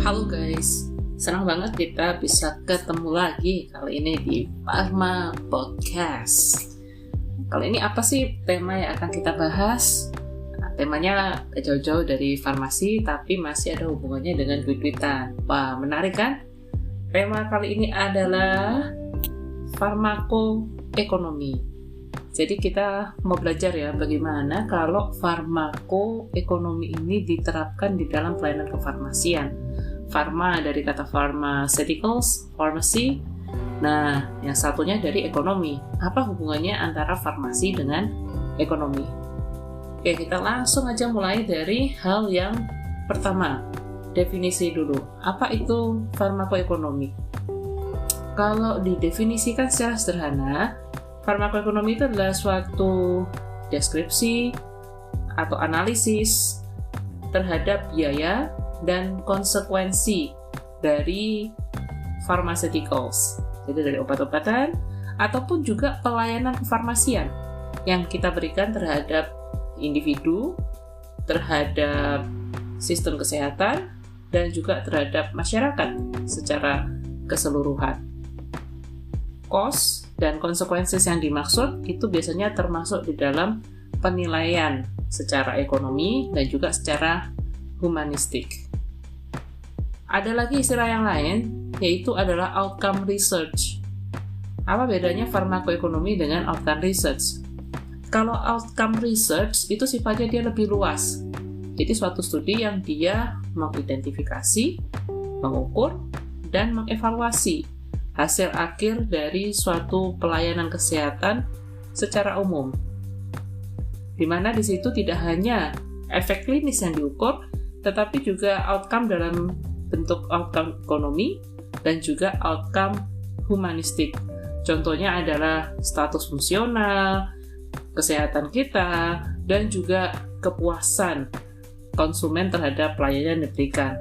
Halo guys, senang banget kita bisa ketemu lagi kali ini di Pharma Podcast. Kali ini apa sih tema yang akan kita bahas? Nah, temanya jauh-jauh dari farmasi tapi masih ada hubungannya dengan duit-duitan. Wah, menarik kan? Tema kali ini adalah farmakoekonomi. Jadi kita mau belajar ya bagaimana kalau farmakoekonomi ini diterapkan di dalam pelayanan kefarmasian. Pharma dari kata pharmaceuticals, pharmacy. Nah, yang satunya dari ekonomi. Apa hubungannya antara farmasi dengan ekonomi? Oke, kita langsung aja mulai dari hal yang pertama. Definisi dulu. Apa itu farmakoekonomi? Kalau didefinisikan secara sederhana, farmakoekonomi itu adalah suatu deskripsi atau analisis terhadap biaya dan konsekuensi dari pharmaceuticals, jadi dari obat-obatan ataupun juga pelayanan kefarmasian yang kita berikan terhadap individu, terhadap sistem kesehatan, dan juga terhadap masyarakat secara keseluruhan. Cost dan konsekuensi yang dimaksud itu biasanya termasuk di dalam penilaian secara ekonomi dan juga secara humanistik. Ada lagi istilah yang lain, yaitu adalah outcome research. Apa bedanya farmakoekonomi dengan outcome research? Kalau outcome research itu sifatnya dia lebih luas. Jadi suatu studi yang dia mengidentifikasi, mengukur, dan mengevaluasi hasil akhir dari suatu pelayanan kesehatan secara umum. Di mana di situ tidak hanya efek klinis yang diukur, tetapi juga outcome dalam bentuk outcome ekonomi dan juga outcome humanistik. Contohnya adalah status fungsional, kesehatan kita, dan juga kepuasan konsumen terhadap pelayanan yang diberikan.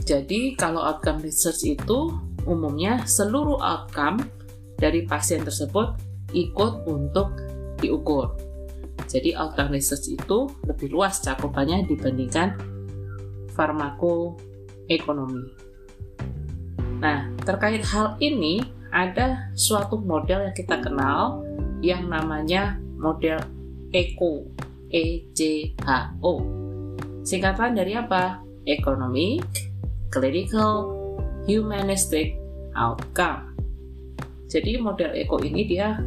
Jadi, kalau outcome research itu umumnya seluruh outcome dari pasien tersebut ikut untuk diukur. Jadi, outcome research itu lebih luas cakupannya dibandingkan farmakoekonomi. Nah, terkait hal ini, ada suatu model yang kita kenal yang namanya model ECHO. ECHO. Singkatan dari apa? Economic, Clinical, Humanistic, Outcome. Jadi model ECHO ini dia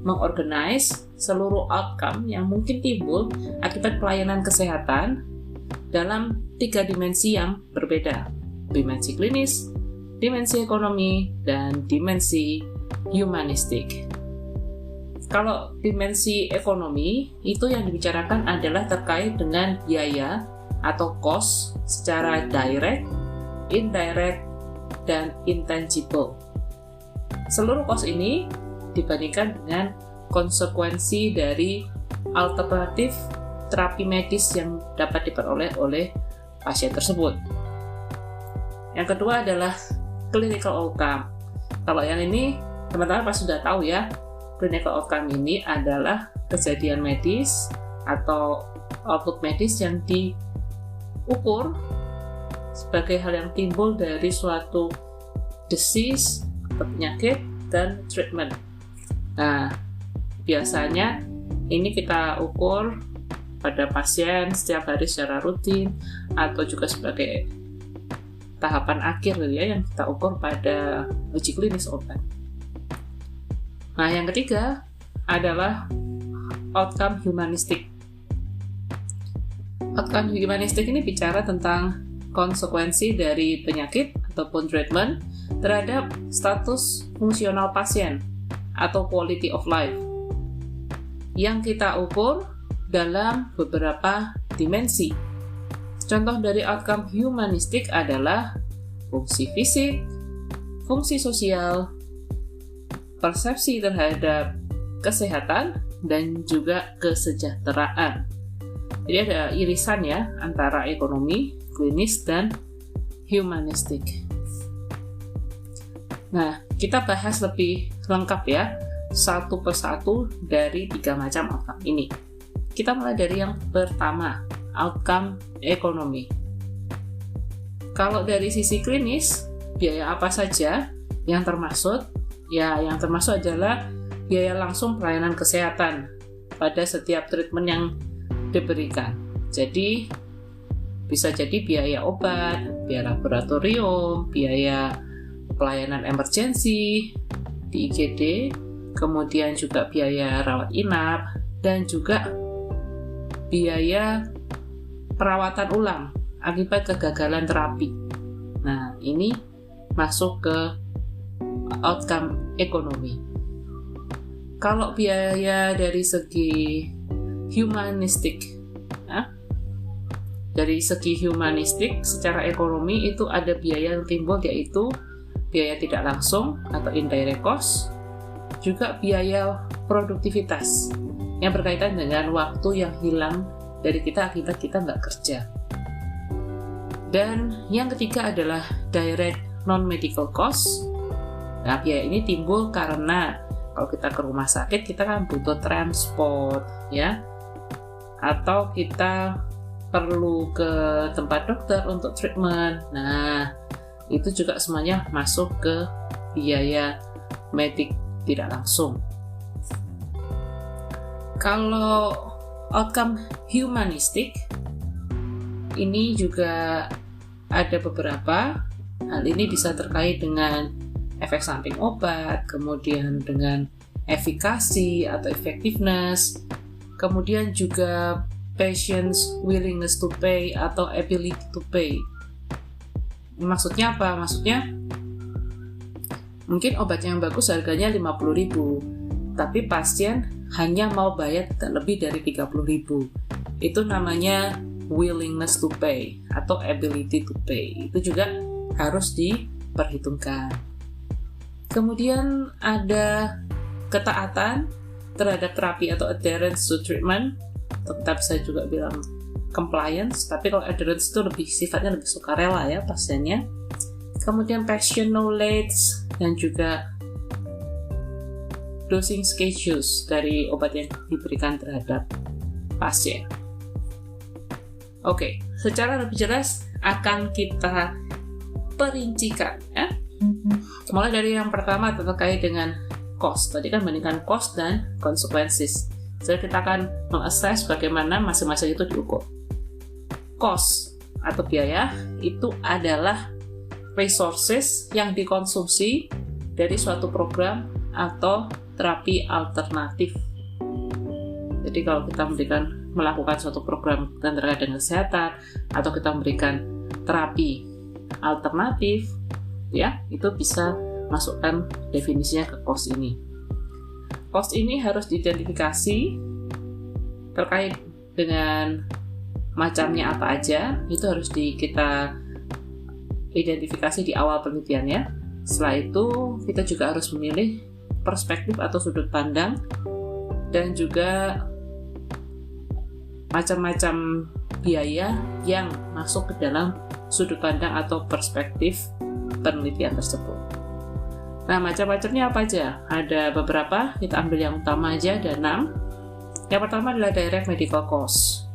mengorganize seluruh outcome yang mungkin timbul akibat pelayanan kesehatan dalam 3 dimensi yang berbeda. Dimensi klinis, dimensi ekonomi, dan dimensi humanistik. Kalau dimensi ekonomi, itu yang dibicarakan adalah terkait dengan biaya atau cost secara direct, indirect, dan intangible. Seluruh cost ini dibandingkan dengan konsekuensi dari alternatif terapi medis yang dapat diperoleh oleh pasien tersebut. Yang kedua adalah clinical outcome. Kalau yang ini, teman-teman pasti sudah tahu ya, clinical outcome ini adalah kejadian medis atau output medis yang diukur sebagai hal yang timbul dari suatu disease atau penyakit dan treatment. Nah, biasanya ini kita ukur pada pasien setiap hari secara rutin atau juga sebagai tahapan akhir ya yang kita ukur pada uji klinis obat. Nah, yang ketiga adalah outcome humanistik. Outcome humanistik ini bicara tentang konsekuensi dari penyakit ataupun treatment terhadap status fungsional pasien atau quality of life yang kita ukur dalam beberapa dimensi. Contoh dari outcome humanistik adalah fungsi fisik, fungsi sosial, persepsi terhadap kesehatan, dan juga kesejahteraan. Jadi ada irisan ya antara ekonomi, klinis, dan humanistik. Nah, kita bahas lebih lengkap ya, satu persatu dari 3 macam outcome ini. Kita mulai dari yang pertama, outcome ekonomi. Kalau dari sisi klinis, biaya apa saja yang termasuk? Ya, yang termasuk adalah biaya langsung pelayanan kesehatan pada setiap treatment yang diberikan. Jadi, bisa jadi biaya obat, biaya laboratorium, biaya pelayanan emergensi di IGD, kemudian juga biaya rawat inap, dan juga biaya perawatan ulang akibat kegagalan terapi. Nah, ini masuk ke outcome ekonomi. Kalau biaya dari segi humanistik, dari segi humanistik secara ekonomi itu ada biaya yang timbul, yaitu biaya tidak langsung atau indirect cost, juga biaya produktivitas yang berkaitan dengan waktu yang hilang dari kita akibat kita nggak kerja. Dan yang ketiga adalah direct non-medical cost. Nah, biaya ini timbul karena kalau kita ke rumah sakit, kita kan butuh transport, ya, atau kita perlu ke tempat dokter untuk treatment. Nah, itu juga semuanya masuk ke biaya medik tidak langsung. Kalau outcome humanistik, ini juga ada beberapa. Hal ini bisa terkait dengan efek samping obat, kemudian dengan efikasi atau effectiveness, kemudian juga patient's willingness to pay atau ability to pay. Maksudnya apa? Maksudnya mungkin obat yang bagus harganya 50.000, tapi pasien hanya mau bayar tidak lebih dari 30.000. Itu namanya willingness to pay atau ability to pay. Itu juga harus diperhitungkan. Kemudian ada ketaatan terhadap terapi atau adherence to treatment, atau kita bisa juga bilang compliance, tapi kalau adherence itu lebih sifatnya lebih sukarela ya pasiennya. Kemudian patient knowledge dan juga dosing schedules dari obat yang diberikan terhadap pasien. Oke, secara lebih jelas akan kita perincikan ya. Mulai dari yang pertama terkait dengan cost. Tadi kan bandingkan cost dan consequences. Jadi kita akan mengassess bagaimana masing-masing itu diukur. Cost atau biaya itu adalah resources yang dikonsumsi dari suatu program atau terapi alternatif. Jadi kalau kita melakukan suatu program terkait dengan kesehatan atau kita memberikan terapi alternatif, ya itu bisa masukkan definisinya ke cost ini. Cost ini harus diidentifikasi terkait dengan macamnya apa aja, itu harus kita identifikasi di awal penelitian ya. Setelah itu kita juga harus memilih perspektif atau sudut pandang dan juga macam-macam biaya yang masuk ke dalam sudut pandang atau perspektif penelitian tersebut. Nah, macam-macamnya apa aja? Ada beberapa, kita ambil yang utama aja, ada 6. Yang pertama adalah direct medical cost.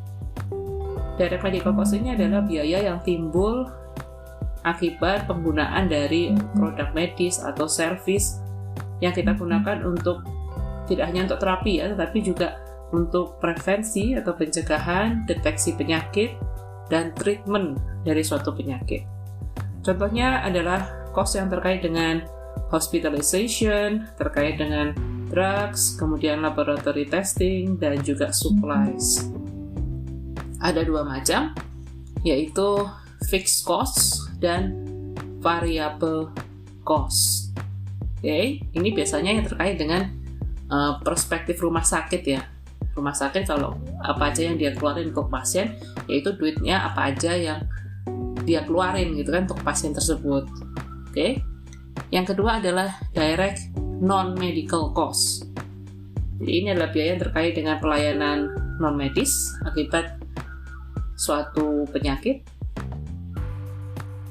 Direct medical cost ini adalah biaya yang timbul akibat penggunaan dari produk medis atau service yang kita gunakan untuk tidak hanya untuk terapi ya, tetapi juga untuk prevensi atau pencegahan, deteksi penyakit, dan treatment dari suatu penyakit. Contohnya adalah cost yang terkait dengan hospitalization, terkait dengan drugs, kemudian laboratory testing, dan juga supplies. Ada 2 macam, yaitu fixed cost dan variable cost. Oke, ini biasanya yang terkait dengan perspektif rumah sakit ya. Rumah sakit kalau apa aja yang dia keluarin untuk pasien, yaitu duitnya apa aja yang dia keluarin gitu kan untuk pasien tersebut. Oke. Yang kedua adalah direct non-medical cost. Jadi ini adalah biaya yang terkait dengan pelayanan non-medis akibat suatu penyakit,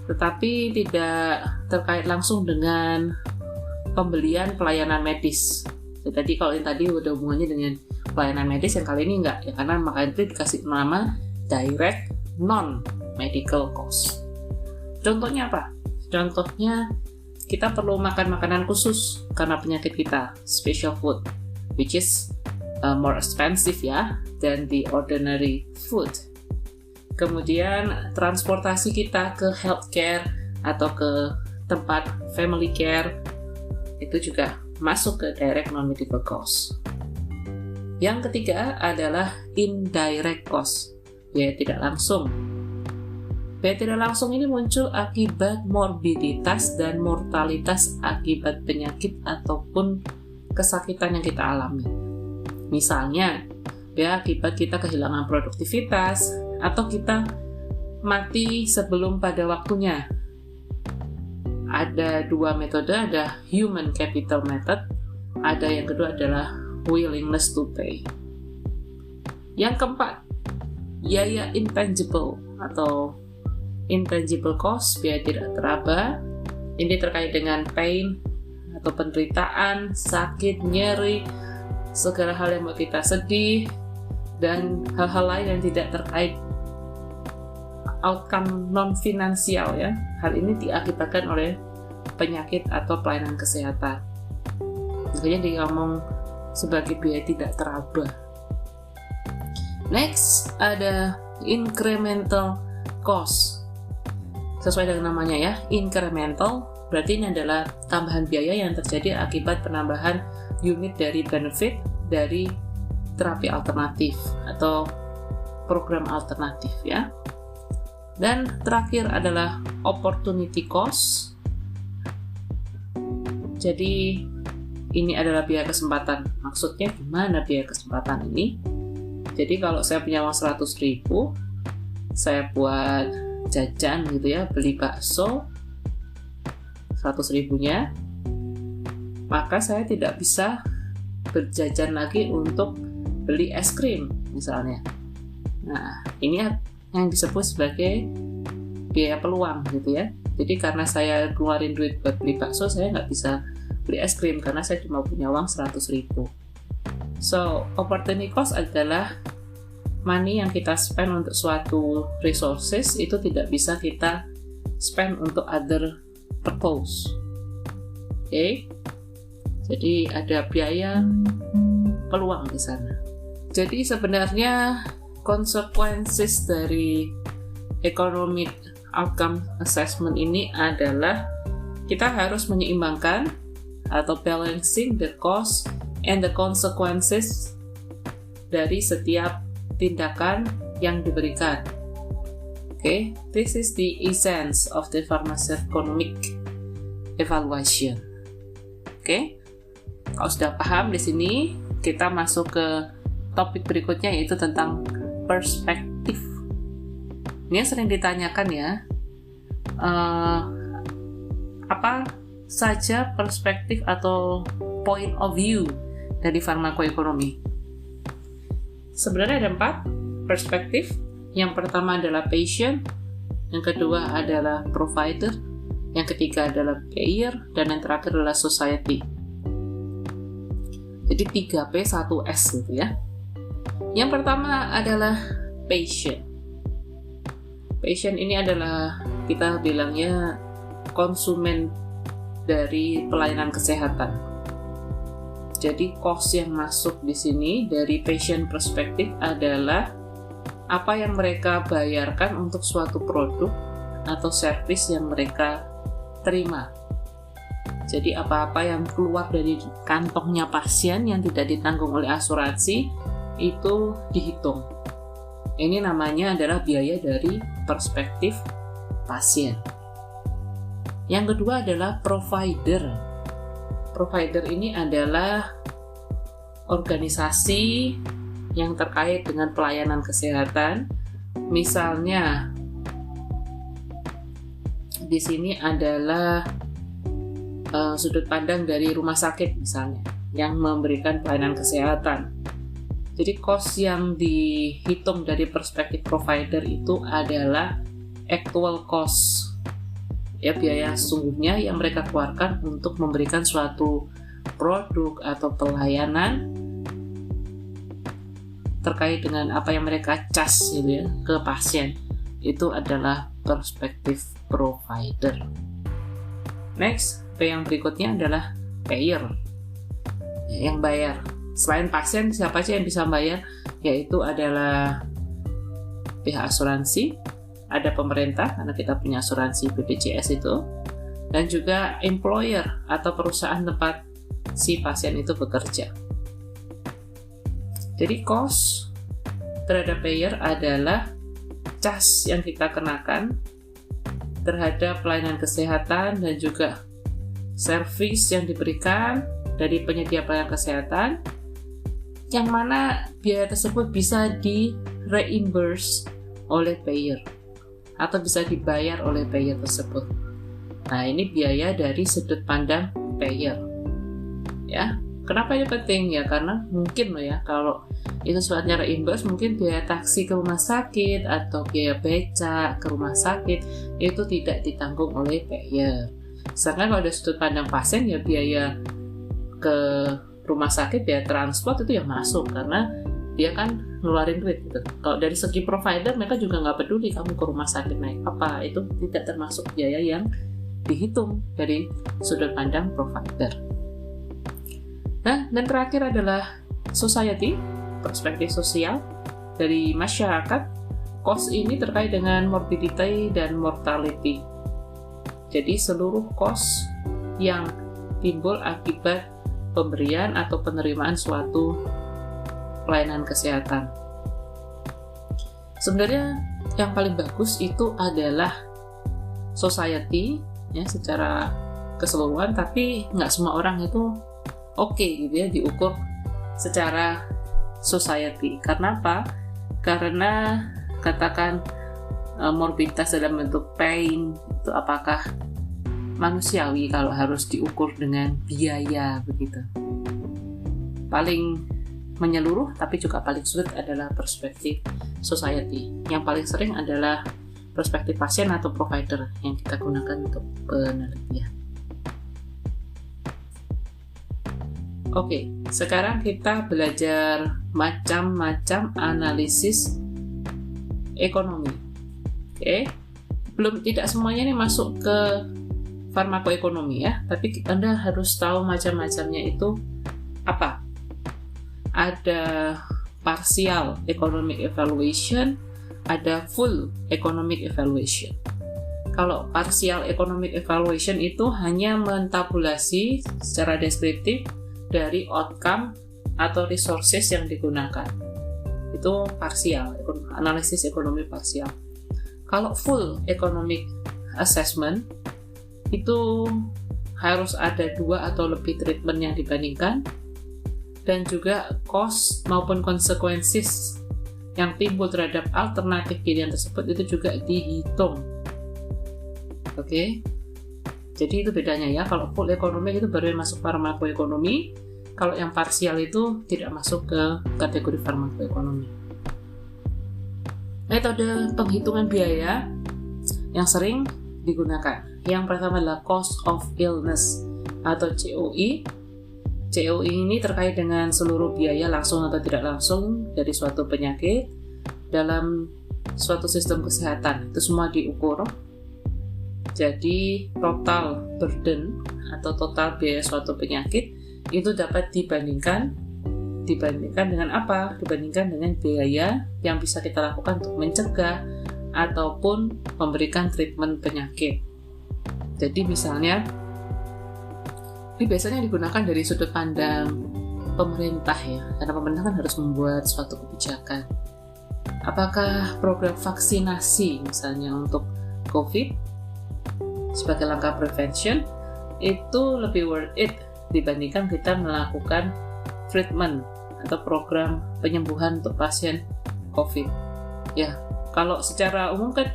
tetapi tidak terkait langsung dengan pembelian pelayanan medis. Jadi kalau yang tadi udah hubungannya dengan pelayanan medis, yang kali ini enggak ya, karena makanya itu dikasih nama direct non-medical cost. Contohnya apa? Contohnya kita perlu makan makanan khusus karena penyakit kita, special food, which is more expensive ya than the ordinary food. Kemudian transportasi kita ke healthcare atau ke tempat family care itu juga masuk ke direct non-medical cost. Yang ketiga adalah indirect cost, biaya tidak langsung. Biaya tidak langsung ini muncul akibat morbiditas dan mortalitas akibat penyakit ataupun kesakitan yang kita alami. Misalnya, biaya akibat kita kehilangan produktivitas atau kita mati sebelum pada waktunya. Ada dua metode, ada human capital method, ada yang kedua adalah willingness to pay. Yang keempat, biaya intangible atau intangible cost, biaya tidak teraba. Ini terkait dengan pain atau penderitaan, sakit, nyeri, segala hal yang membuat kita sedih, dan hal-hal lain yang tidak terkait outcome non-finansial ya. Hal ini diakibatkan oleh penyakit atau pelayanan kesehatan. Makanya dia ngomong sebagai biaya tidak teraba. Next, ada incremental cost. Sesuai dengan namanya ya, incremental berarti ini adalah tambahan biaya yang terjadi akibat penambahan unit dari benefit dari terapi alternatif atau program alternatif ya. Dan terakhir adalah opportunity cost. Jadi ini adalah biaya kesempatan. Maksudnya gimana biaya kesempatan ini? Jadi kalau saya punya uang 100.000, saya buat jajan gitu ya, beli bakso 100.000-nya, maka saya tidak bisa berjajan lagi untuk beli es krim misalnya. Nah, ini yang disebut sebagai biaya peluang gitu ya. Jadi karena saya keluarin duit buat beli bakso, saya nggak bisa beli es krim karena saya cuma punya uang 100.000. So, opportunity cost adalah money yang kita spend untuk suatu resources itu tidak bisa kita spend untuk other purpose. Oke? Jadi ada biaya peluang di sana. Jadi sebenarnya consequences dari economic outcome assessment ini adalah kita harus menyeimbangkan atau balancing the cost and the consequences dari setiap tindakan yang diberikan. Okay, this is the essence of the pharmacoeconomic evaluation. Okay, kalau sudah paham di sini, kita masuk ke topik berikutnya yaitu tentang perspektif. Ini yang sering ditanyakan ya, apa saja perspektif atau point of view dari farmakoekonomi? Sebenarnya ada 4 perspektif. Yang pertama adalah patient, yang kedua adalah provider, yang ketiga adalah payer, dan yang terakhir adalah society. Jadi 3P 1S gitu ya. Yang pertama adalah patient. Patient ini adalah kita bilangnya konsumen dari pelayanan kesehatan. Jadi cost yang masuk di sini dari patient perspektif adalah apa yang mereka bayarkan untuk suatu produk atau service yang mereka terima. Jadi apa-apa yang keluar dari kantongnya pasien yang tidak ditanggung oleh asuransi itu dihitung. Ini namanya adalah biaya dari perspektif pasien. Yang kedua adalah provider. Provider ini adalah organisasi yang terkait dengan pelayanan kesehatan. Misalnya di sini adalah sudut pandang dari rumah sakit misalnya yang memberikan pelayanan kesehatan. Jadi cost yang dihitung dari perspektif provider itu adalah actual cost, ya biaya sesungguhnya yang mereka keluarkan untuk memberikan suatu produk atau pelayanan terkait dengan apa yang mereka cas gitu ya ke pasien, itu adalah perspektif provider. Next, P yang berikutnya adalah payer, yang bayar. Selain pasien, siapa sih yang bisa bayar? Yaitu adalah pihak asuransi, ada pemerintah karena kita punya asuransi BPJS itu, dan juga employer atau perusahaan tempat si pasien itu bekerja. Jadi cost terhadap payer adalah cas yang kita kenakan terhadap pelayanan kesehatan dan juga servis yang diberikan dari penyedia pelayanan kesehatan, yang mana biaya tersebut bisa di-reimburse oleh payer atau bisa dibayar oleh payer tersebut. Nah, ini biaya dari sudut pandang payer. Ya, kenapa ini penting ya? Karena mungkin loh ya, kalau itu sifatnya reimburse, mungkin biaya taksi ke rumah sakit atau biaya becak ke rumah sakit itu tidak ditanggung oleh payer. Sedangkan kalau dari sudut pandang pasien ya biaya ke rumah sakit, biaya transport itu yang masuk karena dia kan ngeluarin duit gitu. Kalau dari segi provider, mereka juga nggak peduli kamu ke rumah sakit naik apa, itu tidak termasuk biaya yang dihitung dari sudut pandang provider. Nah, dan terakhir adalah society, perspektif sosial dari masyarakat. Cost ini terkait dengan morbidity dan mortality. Jadi seluruh cost yang timbul akibat pemberian atau penerimaan suatu pelayanan kesehatan. Sebenarnya yang paling bagus itu adalah society ya secara keseluruhan, tapi nggak semua orang itu oke gitu ya diukur secara society. Karena apa? Karena katakan morbiditas dalam bentuk pain itu apakah manusiawi kalau harus diukur dengan biaya begitu. Paling menyeluruh tapi juga paling sulit adalah perspektif society. Yang paling sering adalah perspektif pasien atau provider yang kita gunakan untuk penelitian. Oke, sekarang kita belajar macam-macam analisis ekonomi. Oke, tidak semuanya ini masuk ke farmakoekonomi ya, tapi Anda harus tahu macam-macamnya itu apa. Ada partial economic evaluation, ada full economic evaluation. Kalau partial economic evaluation itu hanya mentabulasi secara deskriptif dari outcome atau resources yang digunakan. Itu partial, analisis ekonomi partial. Kalau full economic assessment, itu harus ada 2 atau lebih treatment yang dibandingkan, dan juga cost maupun consequences yang timbul terhadap alternatif pilihan tersebut itu juga dihitung. Oke, jadi itu bedanya ya. Kalau full economic itu baru masuk farmakoekonomi, kalau yang parsial itu tidak masuk ke kategori farmakoekonomi. Metode penghitungan biaya yang sering digunakan, yang pertama adalah cost of illness atau COI. COI ini terkait dengan seluruh biaya langsung atau tidak langsung dari suatu penyakit dalam suatu sistem kesehatan. Itu semua diukur. Jadi total burden atau total biaya suatu penyakit itu dapat dibandingkan dengan apa? Dibandingkan dengan biaya yang bisa kita lakukan untuk mencegah ataupun memberikan treatment penyakit. Jadi misalnya ini biasanya digunakan dari sudut pandang pemerintah ya, karena pemerintah kan harus membuat suatu kebijakan. Apakah program vaksinasi misalnya untuk COVID sebagai langkah prevention itu lebih worth it dibandingkan kita melakukan treatment atau program penyembuhan untuk pasien COVID? Ya, kalau secara umum kan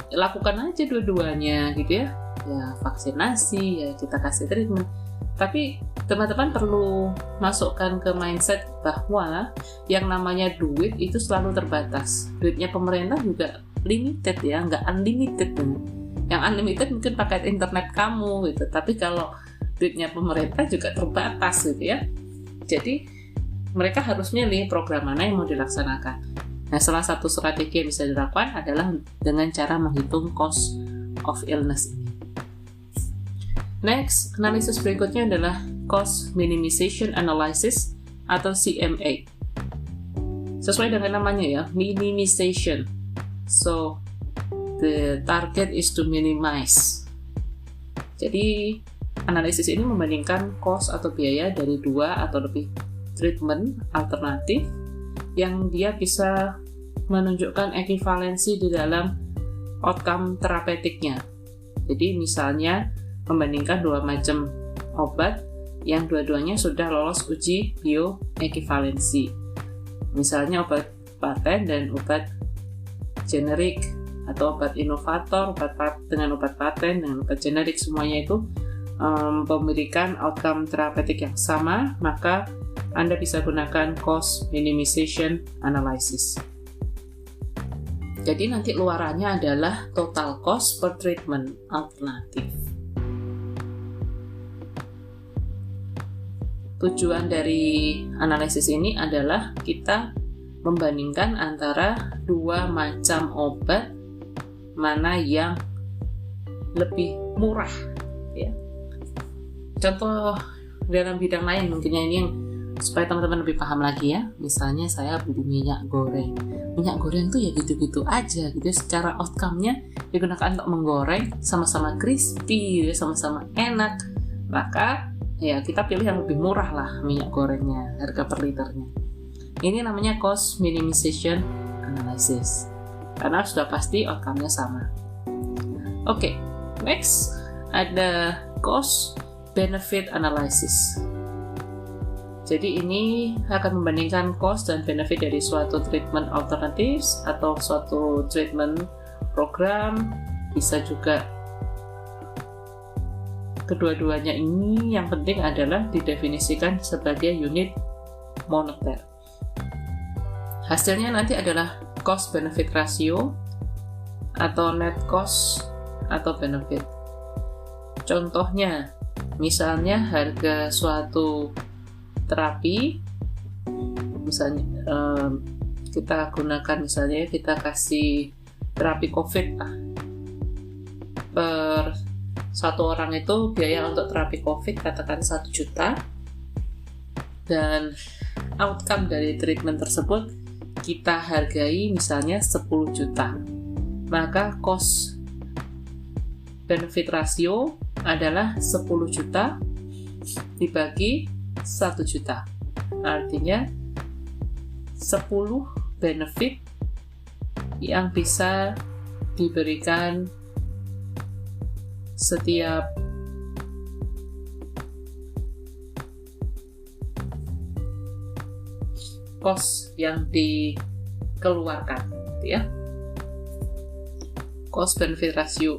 lakukan aja dua-duanya gitu ya. Ya vaksinasi, ya kita kasih treatment. Tapi teman-teman perlu masukkan ke mindset bahwa yang namanya duit itu selalu terbatas. Duitnya pemerintah juga limited ya, nggak unlimited. Yang unlimited mungkin pakai internet kamu gitu. Tapi kalau duitnya pemerintah juga terbatas gitu ya. Jadi mereka harus milih program mana yang mau dilaksanakan. Nah, salah satu strategi yang bisa dilakukan adalah dengan cara menghitung cost of illness ini. Next, analisis berikutnya adalah Cost Minimization Analysis atau CMA. Sesuai dengan namanya ya, minimization. So, the target is to minimize. Jadi, analisis ini membandingkan cost atau biaya dari 2 atau lebih treatment alternatif yang dia bisa menunjukkan ekivalensi di dalam outcome terapeutiknya. Jadi, misalnya membandingkan 2 macam obat yang dua-duanya sudah lolos uji bioekivalensi. Misalnya obat paten dan obat generik, atau obat inovator, dengan obat paten, dengan obat generik, semuanya itu memberikan outcome terapeutik yang sama, maka Anda bisa gunakan cost minimization analysis. Jadi nanti luarannya adalah total cost per treatment alternatif. Tujuan dari analisis ini adalah kita membandingkan antara 2 macam obat mana yang lebih murah ya. Contoh dalam bidang lain mungkinnya ini yang supaya teman-teman lebih paham lagi ya. Misalnya saya beli minyak goreng. Minyak goreng itu ya gitu-gitu aja gitu. Secara outcome-nya digunakan untuk menggoreng, sama-sama crispy, sama-sama enak. Maka ya kita pilih yang lebih murah lah minyak gorengnya, harga per liternya. Ini namanya cost minimization analysis. Karena sudah pasti outcome-nya sama. Oke, next ada cost benefit analysis. Jadi ini akan membandingkan cost dan benefit dari suatu treatment alternatives atau suatu treatment program, bisa juga kedua-duanya ini yang penting adalah didefinisikan sebagai unit moneter. Hasilnya nanti adalah cost benefit ratio atau net cost atau benefit. Contohnya, misalnya harga suatu terapi, misalnya kita gunakan misalnya kita kasih terapi COVID lah. Per satu orang itu biaya untuk terapi COVID katakan 1 juta, dan outcome dari treatment tersebut kita hargai misalnya 10 juta. Maka cost benefit ratio adalah 10 juta dibagi 1 juta. Artinya 10 benefit yang bisa diberikan setiap cost yang dikeluarkan, gitu ya. Cost benefit ratio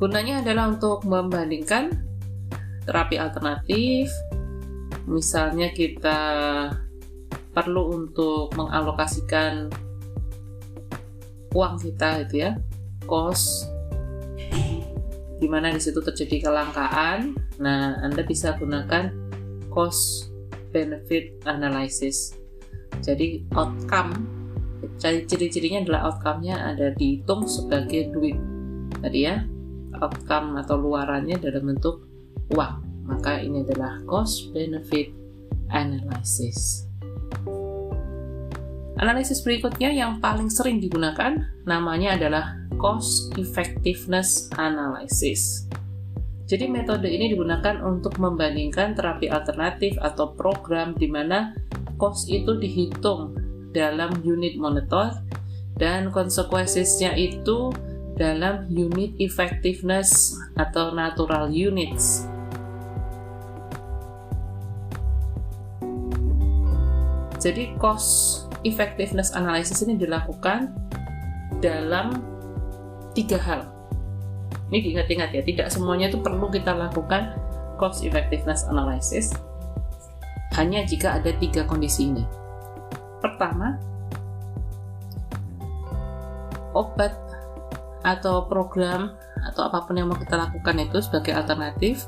gunanya adalah untuk membandingkan terapi alternatif. Misalnya kita perlu untuk mengalokasikan uang kita gitu ya, cost di mana di situ terjadi kelangkaan. Nah, Anda bisa gunakan cost benefit analysis. Jadi outcome, ciri-cirinya adalah outcome-nya ada dihitung sebagai duit tadi ya, outcome atau luarannya dalam bentuk uang. Maka ini adalah cost benefit analysis. Analisis berikutnya yang paling sering digunakan namanya adalah cost effectiveness analysis. Jadi metode ini digunakan untuk membandingkan terapi alternatif atau program di mana cost itu dihitung dalam unit moneter dan konsekuensinya itu dalam unit effectiveness atau natural units. Jadi cost effectiveness analysis ini dilakukan dalam 3 hal. Ini diingat-ingat ya, tidak semuanya itu perlu kita lakukan cost effectiveness analysis. Hanya jika ada 3 kondisi ini. Pertama, obat atau program atau apapun yang mau kita lakukan itu sebagai alternatif,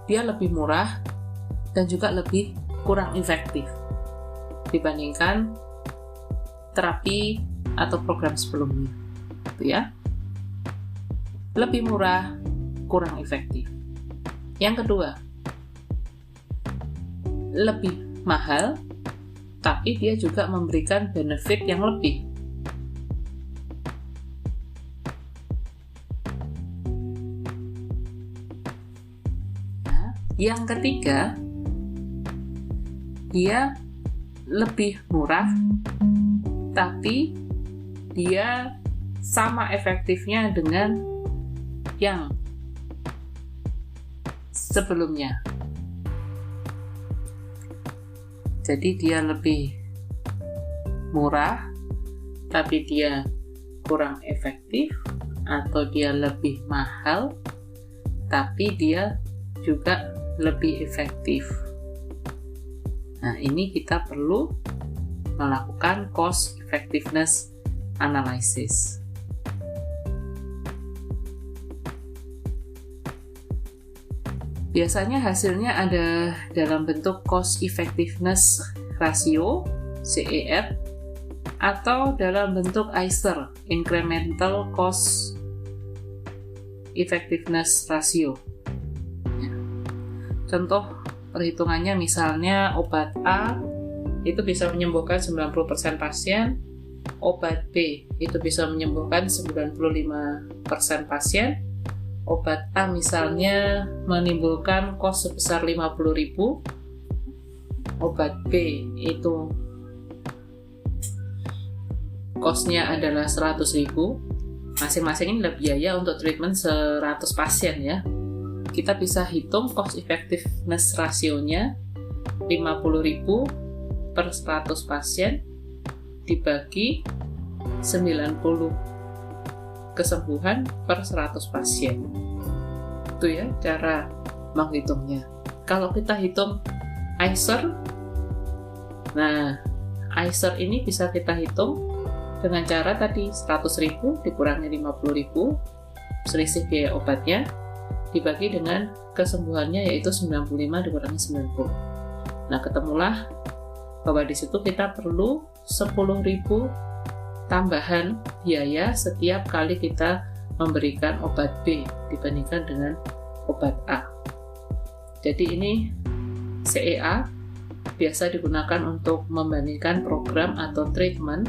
dia lebih murah dan juga lebih kurang efektif dibandingkan terapi atau program sebelumnya, gitu ya. Lebih murah, kurang efektif. Yang kedua, lebih mahal, tapi dia juga memberikan benefit yang lebih. Nah, yang ketiga, dia lebih murah, tapi dia sama efektifnya dengan yang sebelumnya. Jadi dia lebih murah, tapi dia kurang efektif, atau dia lebih mahal, tapi dia juga lebih efektif. Nah, ini kita perlu melakukan cost effectiveness analysis. Biasanya hasilnya ada dalam bentuk cost effectiveness ratio (CER) atau dalam bentuk ICER (Incremental Cost Effectiveness Ratio). Contoh perhitungannya misalnya obat A itu bisa menyembuhkan 90% pasien, obat B itu bisa menyembuhkan 95% pasien. Obat A misalnya menimbulkan kos sebesar 50.000, obat B itu kosnya adalah 100.000. Masing-masing ini adalah biaya untuk treatment 100 pasien ya. Kita bisa hitung cost effectiveness rasionya 50.000 per 100 pasien dibagi 90 kesembuhan per 100 pasien. Itu ya cara menghitungnya. Kalau kita hitung ICER, nah ICER ini bisa kita hitung dengan cara tadi 100.000 dikurangi 50.000 selisih biaya obatnya dibagi dengan kesembuhannya yaitu 95 dikurangi 90. Nah, ketemulah bahwa di situ kita perlu 10.000 tambahan biaya setiap kali kita memberikan obat B dibandingkan dengan obat A. Jadi ini CEA biasa digunakan untuk membandingkan program atau treatment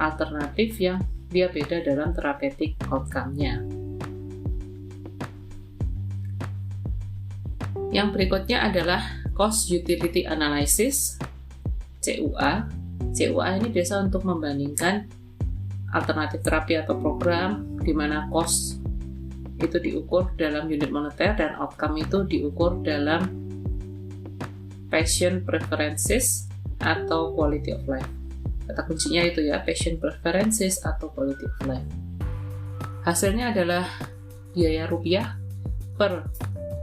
alternatif yang dia beda dalam therapeutic outcome-nya. Yang berikutnya adalah Cost Utility Analysis, CUA. CUA ini biasa untuk membandingkan alternatif terapi atau program di mana cost itu diukur dalam unit moneter dan outcome itu diukur dalam patient preferences atau quality of life. Kata kuncinya itu ya, patient preferences atau quality of life. Hasilnya adalah biaya rupiah per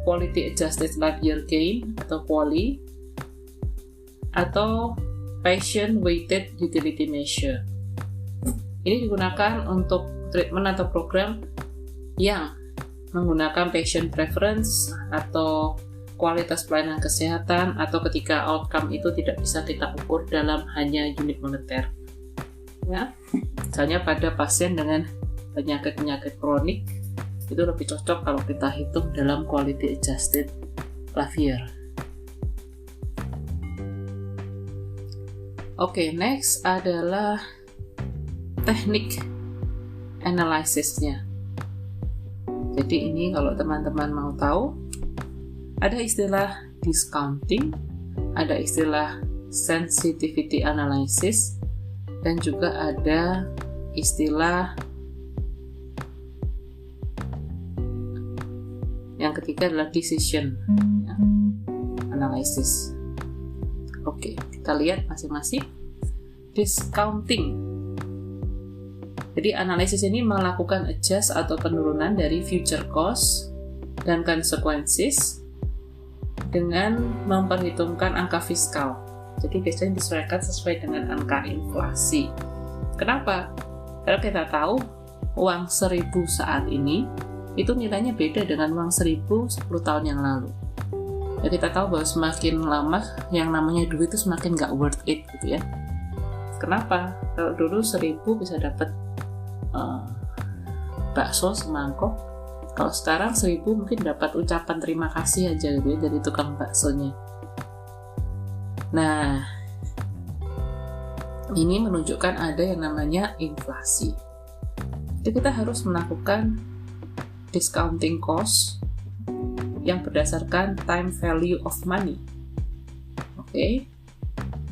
quality adjusted life year gain atau QALY atau patient weighted utility measure. Ini digunakan untuk treatment atau program yang menggunakan patient preference atau kualitas pelayanan kesehatan atau ketika outcome itu tidak bisa kita ukur dalam hanya unit moneter. Ya, misalnya pada pasien dengan penyakit-penyakit kronik itu lebih cocok kalau kita hitung dalam quality adjusted life year. Oke, next adalah teknik analisisnya. Jadi ini kalau teman-teman mau tahu, ada istilah discounting, ada istilah sensitivity analysis, dan juga ada istilah yang ketiga adalah decision analysis. Oke, kita lihat masing-masing. Discounting. Jadi analisis ini melakukan adjust atau penurunan dari future cost dan consequences dengan memperhitungkan angka fiskal. Jadi biasanya disesuaikan sesuai dengan angka inflasi. Kenapa? Karena kita tahu uang 1.000 saat ini itu nilainya beda dengan uang 1.000 10 tahun yang lalu. Ya, kita tahu bahwa semakin lama yang namanya duit itu semakin gak worth it gitu ya. Kenapa? Kalau dulu 1.000 bisa dapat bakso semangkok, kalau sekarang 1.000 mungkin dapat ucapan terima kasih aja gitu ya dari tukang baksonya. Nah, ini menunjukkan ada yang namanya inflasi. Jadi kita harus melakukan discounting cost yang berdasarkan time value of money. Oke.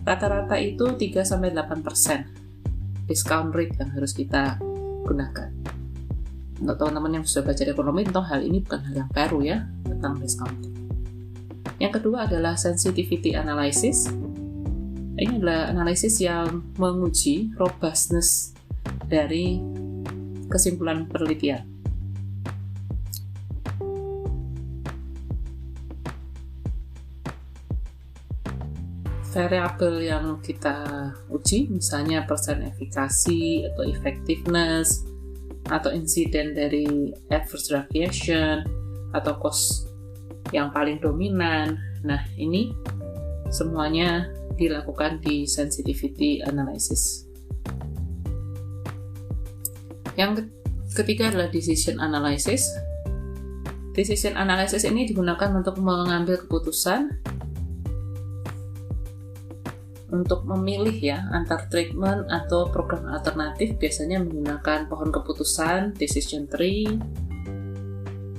Rata-rata itu 3-8% discount rate yang harus kita gunakan. Untuk teman-teman yang sudah belajar ekonomi, tentu hal ini bukan hal yang baru ya tentang discounting. Yang kedua adalah sensitivity analysis. Ini adalah analisis yang menguji robustness dari kesimpulan penelitian. Variabel yang kita uji, misalnya persen efikasi atau effectiveness, atau insiden dari adverse drug reaction, atau cost yang paling dominan. Nah, ini semuanya dilakukan di sensitivity analysis. Yang ketiga adalah decision analysis. Decision analysis ini digunakan untuk mengambil keputusan, untuk memilih ya antar treatment atau program alternatif, biasanya menggunakan pohon keputusan, decision tree.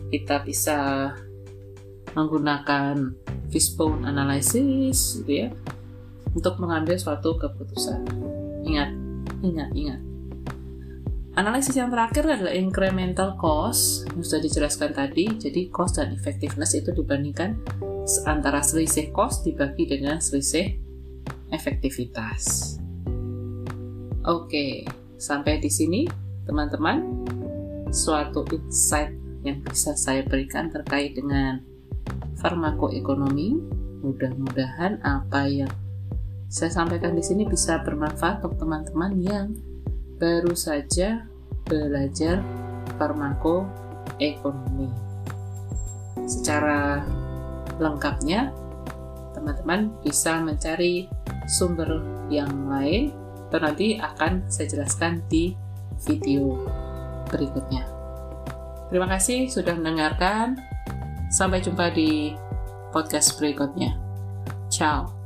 Kita bisa menggunakan fishbone analysis gitu ya untuk mengambil suatu keputusan. Ingat. Analisis yang terakhir adalah incremental cost yang sudah dijelaskan tadi. Jadi cost dan effectiveness itu dibandingkan antara selisih cost dibagi dengan selisih efektivitas. Oke, sampai di sini teman-teman suatu insight yang bisa saya berikan terkait dengan farmakoekonomi. Mudah-mudahan apa yang saya sampaikan di sini bisa bermanfaat untuk teman-teman yang baru saja belajar farmakoekonomi. Secara lengkapnya teman-teman bisa mencari sumber yang lain, atau nanti akan saya jelaskan di video berikutnya. Terima kasih sudah mendengarkan. Sampai jumpa di podcast berikutnya. Ciao.